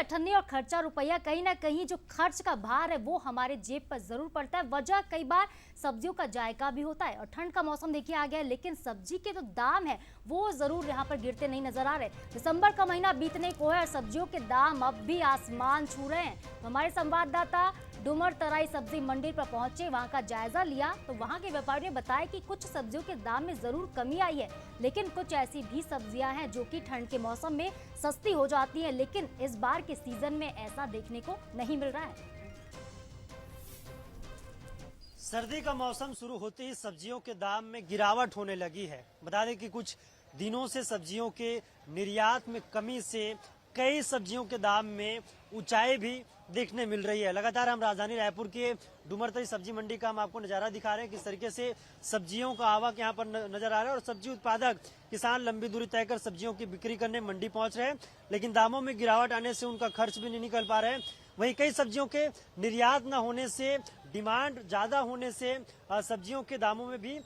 अठन्नी और खर्चा रुपया, कहीं ना कहीं जो खर्च का भार है वो हमारे जेब पर जरूर पड़ता है। वजह कई बार सब्जियों का जायका भी होता है और ठंड का मौसम देखिए आ गया है, लेकिन सब्जी के जो दाम है वो जरूर यहाँ पर गिरते नहीं नजर आ रहे। दिसंबर का महीना बीतने को है और सब्जियों के दाम अब भी आसमान छू रहे हैं। तो हमारे संवाददाता डुमर तराई सब्जी मंडी पर पहुंचे, वहां का जायजा लिया तो वहां के व्यापारियों ने बताया कि कुछ सब्जियों के दाम में जरूर कमी आई है, लेकिन कुछ ऐसी भी सब्जियां हैं जो कि ठंड के मौसम में सस्ती हो जाती हैं, लेकिन इस बार के सीजन में ऐसा देखने को नहीं मिल रहा है। सर्दी का मौसम शुरू होते ही सब्जियों के दाम में गिरावट होने लगी है। बता दें कि कुछ दिनों से सब्जियों के निर्यात में कमी से कई सब्जियों के दाम में ऊंचाई भी देखने मिल रही है। लगातार हम राजधानी रायपुर के डुमरतरी सब्जी मंडी का हम आपको नजारा दिखा रहे हैं, किस तरीके से सब्जियों का आवक यहाँ पर नजर आ रहा है और सब्जी उत्पादक किसान लंबी दूरी तय कर सब्जियों की बिक्री करने मंडी पहुंच रहे हैं, लेकिन दामों में गिरावट आने से उनका खर्च भी नहीं निकल पा रहे हैं। वहीं कई सब्जियों के निर्यात न होने से, डिमांड ज्यादा होने से सब्जियों के दामों में भी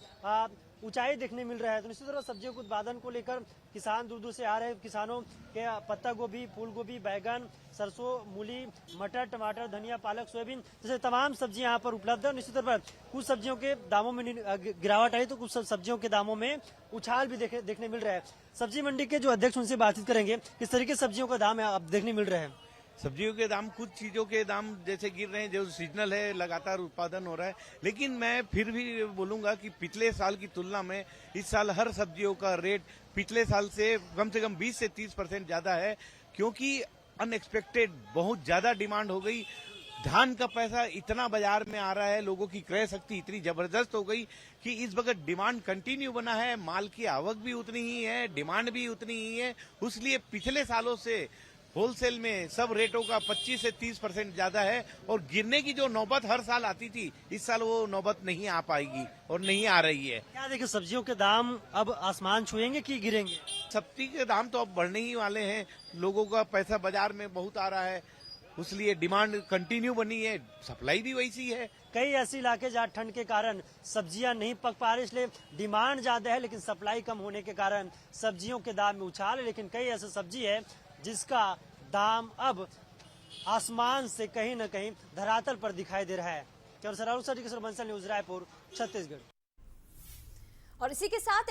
ऊंचाई देखने मिल रहा है। तो निश्चित तरह सब्जियों के उत्पादन को लेकर किसान दूर दूर से आ रहे हैं। किसानों के पत्ता गोभी, फूल गोभी, बैगन, सरसों, मूली, मटर, टमाटर, धनिया, पालक, सोयाबीन जैसे तमाम सब्जियां यहाँ पर उपलब्ध है। निश्चित तौर पर कुछ सब्जियों के दामों में गिरावट आई तो कुछ सब्जियों के दामों में उछाल भी देखने मिल रहा है। सब्जी मंडी के जो अध्यक्ष उनसे बातचीत करेंगे, किस तरीके सब्जियों का दाम अब देखने मिल रहा है। सब्जियों के दाम, कुछ चीजों के दाम जैसे गिर रहे हैं, जो सीजनल है, लगातार उत्पादन हो रहा है, लेकिन मैं फिर भी बोलूंगा कि पिछले साल की तुलना में इस साल हर सब्जियों का रेट पिछले साल से कम 20 से 30% ज्यादा है, क्योंकि अनएक्सपेक्टेड बहुत ज्यादा डिमांड हो गई। धान का पैसा इतना बाजार में आ रहा है, लोगों की क्रय शक्ति इतनी जबरदस्त हो गई कि इस वक्त डिमांड कंटिन्यू बना है, माल की आवक भी उतनी ही है, डिमांड भी उतनी ही है। इसलिए पिछले सालों से होलसेल में सब रेटों का 25 से 30% ज्यादा है और गिरने की जो नौबत हर साल आती थी, इस साल वो नौबत नहीं आ पाएगी और नहीं आ रही है। क्या देखिए, सब्जियों के दाम अब आसमान छुएंगे कि गिरेंगे? सब्जी के दाम तो अब बढ़ने ही वाले हैं। लोगों का पैसा बाजार में बहुत आ रहा है, इसलिए डिमांड कंटिन्यू बनी है, सप्लाई भी वैसी है। कई ऐसे इलाके जहाँ ठंड के कारण सब्जियां नहीं पक पा रही, इसलिए डिमांड ज्यादा है, लेकिन सप्लाई कम होने के कारण सब्जियों के दाम में उछाल है। लेकिन कई ऐसे सब्जी है जिसका दाम अब आसमान से कहीं न कहीं धरातल पर दिखाई दे रहा है। केवल सरारू न्यूज रायपुर, छत्तीसगढ़। और इसी के साथ